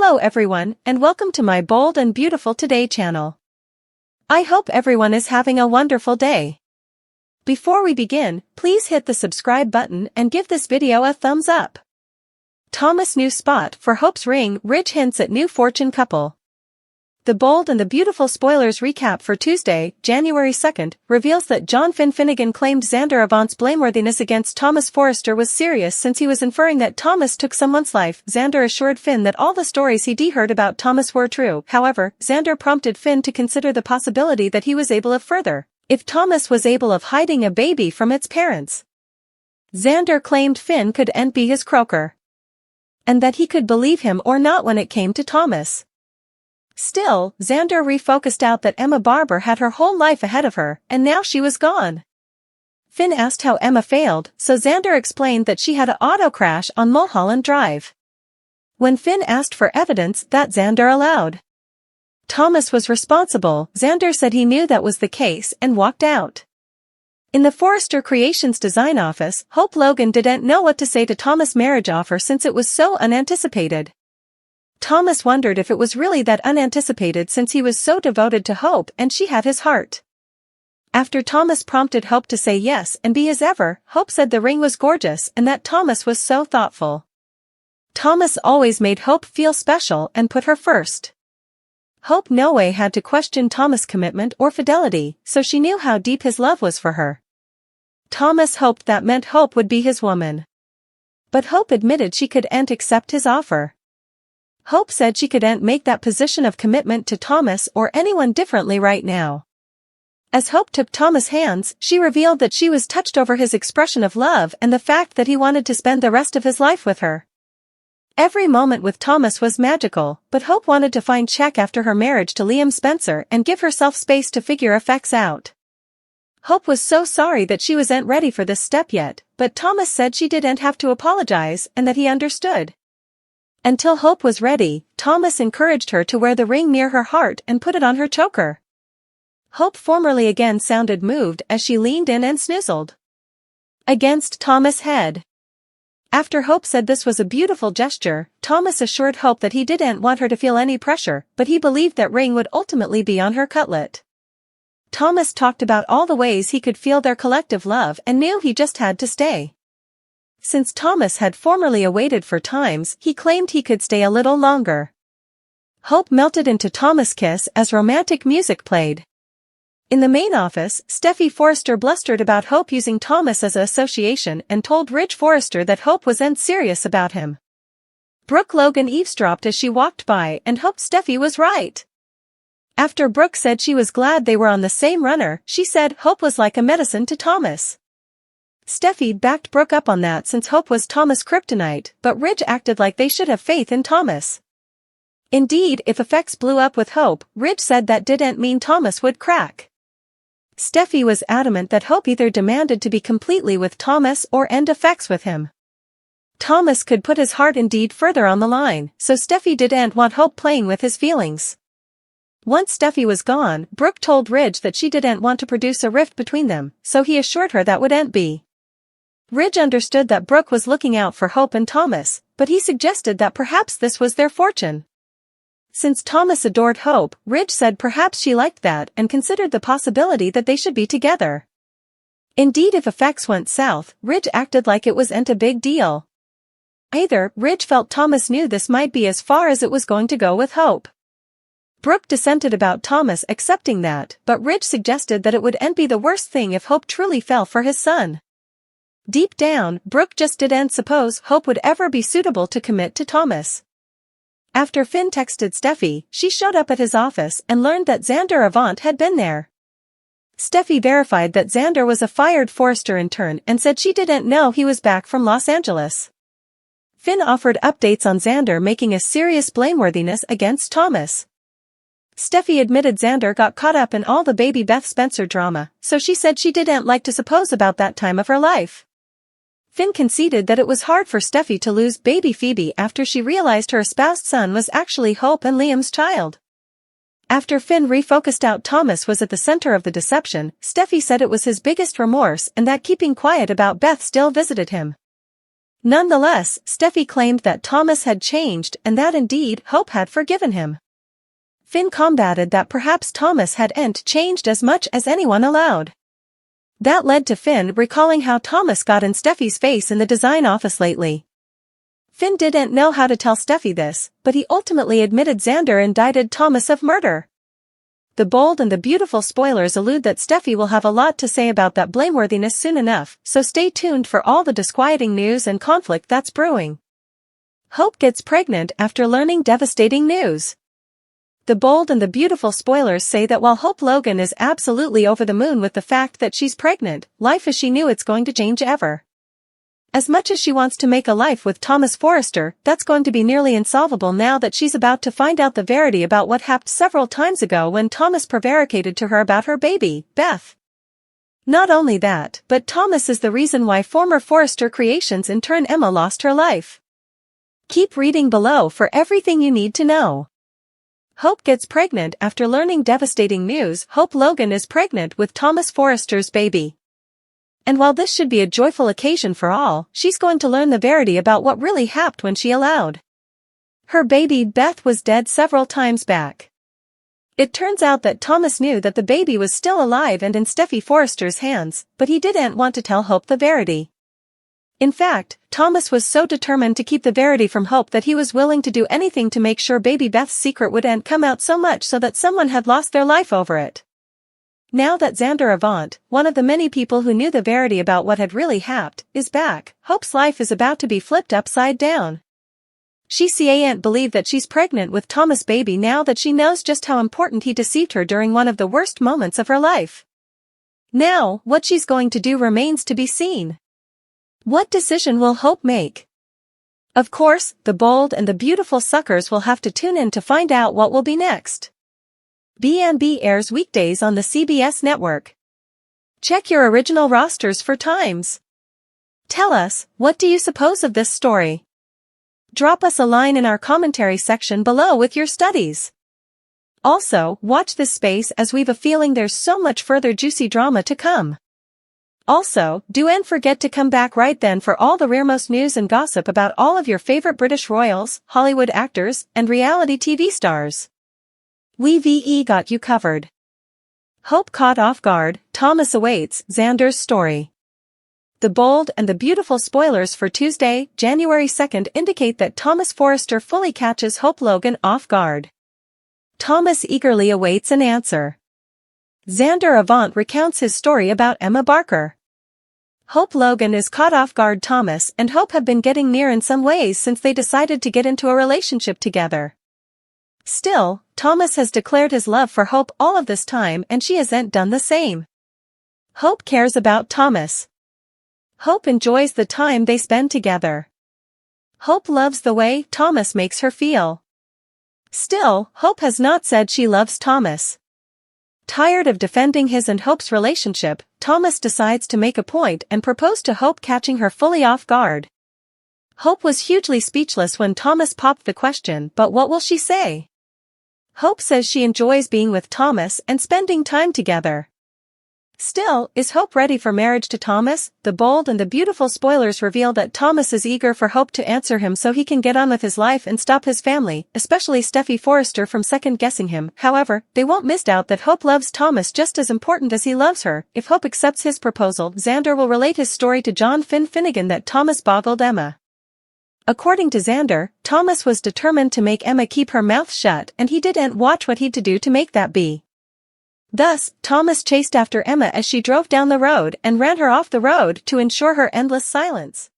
Hello everyone, and welcome to my Bold and Beautiful Today channel. I hope everyone is having a wonderful day. Before we begin, please hit the subscribe button and give this video a thumbs up. Thomas' new spot for Hope's ring, Ridge hints at new fortune couple. The Bold and the Beautiful spoilers recap for Tuesday, January 2nd, reveals that John Finnegan claimed Xander Avant's blameworthiness against Thomas Forrester was serious since he was inferring that Thomas took someone's life. Xander assured Finn that all the stories he'd heard about Thomas were true. However, Xander prompted Finn to consider the possibility that he was able of further, if Thomas was able of hiding a baby from its parents. Xander claimed Finn could be his croaker, and that he could believe him or not when it came to Thomas. Still, Xander refocused out that Emma Barber had her whole life ahead of her, and now she was gone. Finn asked how Emma failed, so Xander explained that she had an auto crash on Mulholland Drive. When Finn asked for evidence, that Xander allowed. Thomas was responsible. Xander said he knew that was the case and walked out. In the Forrester Creations design office, Hope Logan didn't know what to say to Thomas' marriage offer since it was so unanticipated. Thomas wondered if it was really that unanticipated since he was so devoted to Hope and she had his heart. After Thomas prompted Hope to say yes and be as ever, Hope said the ring was gorgeous and that Thomas was so thoughtful. Thomas always made Hope feel special and put her first. Hope no way had to question Thomas' commitment or fidelity, so she knew how deep his love was for her. Thomas hoped that meant Hope would be his woman. But Hope admitted she couldn't accept his offer. Hope said she couldn't make that position of commitment to Thomas or anyone differently right now. As Hope took Thomas' hands, she revealed that she was touched over his expression of love and the fact that he wanted to spend the rest of his life with her. Every moment with Thomas was magical, but Hope wanted to find check after her marriage to Liam Spencer and give herself space to figure effects out. Hope was so sorry that she wasn't ready for this step yet, but Thomas said she didn't have to apologize and that he understood. Until Hope was ready, Thomas encouraged her to wear the ring near her heart and put it on her choker. Hope formerly again sounded moved as she leaned in and snoozled against Thomas' head. After Hope said this was a beautiful gesture, Thomas assured Hope that he didn't want her to feel any pressure, but he believed that ring would ultimately be on her cutlet. Thomas talked about all the ways he could feel their collective love and knew he just had to stay. Since Thomas had formerly awaited for times, he claimed he could stay a little longer. Hope melted into Thomas' kiss as romantic music played. In the main office, Steffi Forrester blustered about Hope using Thomas as an association and told Ridge Forrester that Hope wasn't serious about him. Brooke Logan eavesdropped as she walked by and hoped Steffi was right. After Brooke said she was glad they were on the same runner, she said Hope was like a medicine to Thomas. Steffi backed Brooke up on that since Hope was Thomas' kryptonite, but Ridge acted like they should have faith in Thomas. Indeed, if effects blew up with Hope, Ridge said that didn't mean Thomas would crack. Steffi was adamant that Hope either demanded to be completely with Thomas or end effects with him. Thomas could put his heart indeed further on the line, so Steffi didn't want Hope playing with his feelings. Once Steffi was gone, Brooke told Ridge that she didn't want to produce a rift between them, so he assured her that wouldn't be. Ridge understood that Brooke was looking out for Hope and Thomas, but he suggested that perhaps this was their fortune. Since Thomas adored Hope, Ridge said perhaps she liked that and considered the possibility that they should be together. Indeed, if effects went south, Ridge acted like it wasn't a big deal. Either, Ridge felt Thomas knew this might be as far as it was going to go with Hope. Brooke dissented about Thomas accepting that, but Ridge suggested that it wouldn't be the worst thing if Hope truly fell for his son. Deep down, Brooke just didn't suppose Hope would ever be suitable to commit to Thomas. After Finn texted Steffi, she showed up at his office and learned that Xander Avant had been there. Steffi verified that Xander was a fired Forrester intern and said she didn't know he was back from Los Angeles. Finn offered updates on Xander making a serious blameworthiness against Thomas. Steffi admitted Xander got caught up in all the baby Beth Spencer drama, so she said she didn't like to suppose about that time of her life. Finn conceded that it was hard for Steffi to lose baby Phoebe after she realized her espoused son was actually Hope and Liam's child. After Finn refocused out Thomas was at the center of the deception, Steffi said it was his biggest remorse and that keeping quiet about Beth still visited him. Nonetheless, Steffi claimed that Thomas had changed and that indeed Hope had forgiven him. Finn combated that perhaps Thomas hadn't changed as much as anyone allowed. That led to Finn recalling how Thomas got in Steffi's face in the design office lately. Finn didn't know how to tell Steffi this, but he ultimately admitted Xander indicted Thomas of murder. The bold and the beautiful spoilers allude that Steffi will have a lot to say about that blameworthiness soon enough, so stay tuned for all the disquieting news and conflict that's brewing. Hope gets pregnant after learning devastating news. The bold and the beautiful spoilers say that while Hope Logan is absolutely over the moon with the fact that she's pregnant, life as she knew it's going to change ever. As much as she wants to make a life with Thomas Forrester, that's going to be nearly insolvable now that she's about to find out the verity about what happened several times ago when Thomas prevaricated to her about her baby, Beth. Not only that, but Thomas is the reason why former Forrester creations intern Emma lost her life. Keep reading below for everything you need to know. Hope gets pregnant after learning devastating news. Hope Logan is pregnant with Thomas Forrester's baby. And while this should be a joyful occasion for all, she's going to learn the verity about what really happened when she allowed her baby Beth was dead several times back. It turns out that Thomas knew that the baby was still alive and in Steffi Forrester's hands, but he didn't want to tell Hope the verity. In fact, Thomas was so determined to keep the verity from Hope that he was willing to do anything to make sure baby Beth's secret wouldn't come out, so much so that someone had lost their life over it. Now that Xander Avant, one of the many people who knew the verity about what had really happened, is back, Hope's life is about to be flipped upside down. She can't believe that she's pregnant with Thomas' baby now that she knows just how important he deceived her during one of the worst moments of her life. Now, what she's going to do remains to be seen. What decision will Hope make? Of course, the bold and the beautiful suckers will have to tune in to find out what will be next. B&B airs weekdays on the CBS network. Check your original rosters for times. Tell us, what do you suppose of this story? Drop us a line in our commentary section below with your studies. Also, watch this space as we've a feeling there's so much further juicy drama to come. Also, don't forget to come back right then for all the rearmost news and gossip about all of your favorite British royals, Hollywood actors, and reality TV stars. We've got you covered. Hope caught off guard, Thomas awaits Xander's story. The bold and the beautiful spoilers for Tuesday, January 2nd indicate that Thomas Forrester fully catches Hope Logan off guard. Thomas eagerly awaits an answer. Xander Avant recounts his story about Emma Barker. Hope Logan is caught off guard. Thomas and Hope have been getting near in some ways since they decided to get into a relationship together. Still, Thomas has declared his love for Hope all of this time and she hasn't done the same. Hope cares about Thomas. Hope enjoys the time they spend together. Hope loves the way Thomas makes her feel. Still, Hope has not said she loves Thomas. Tired of defending his and Hope's relationship, Thomas decides to make a point and propose to Hope, catching her fully off guard. Hope was hugely speechless when Thomas popped the question, but what will she say? Hope says she enjoys being with Thomas and spending time together. Still, is Hope ready for marriage to Thomas? The bold and the beautiful spoilers reveal that Thomas is eager for Hope to answer him so he can get on with his life and stop his family, especially Steffi Forrester, from second-guessing him. However, they won't miss out that Hope loves Thomas just as important as he loves her. If Hope accepts his proposal, Xander will relate his story to John Finnegan that Thomas boggled Emma. According to Xander, Thomas was determined to make Emma keep her mouth shut and he didn't watch what he'd to do to make that be. Thus, Thomas chased after Emma as she drove down the road and ran her off the road to ensure her endless silence.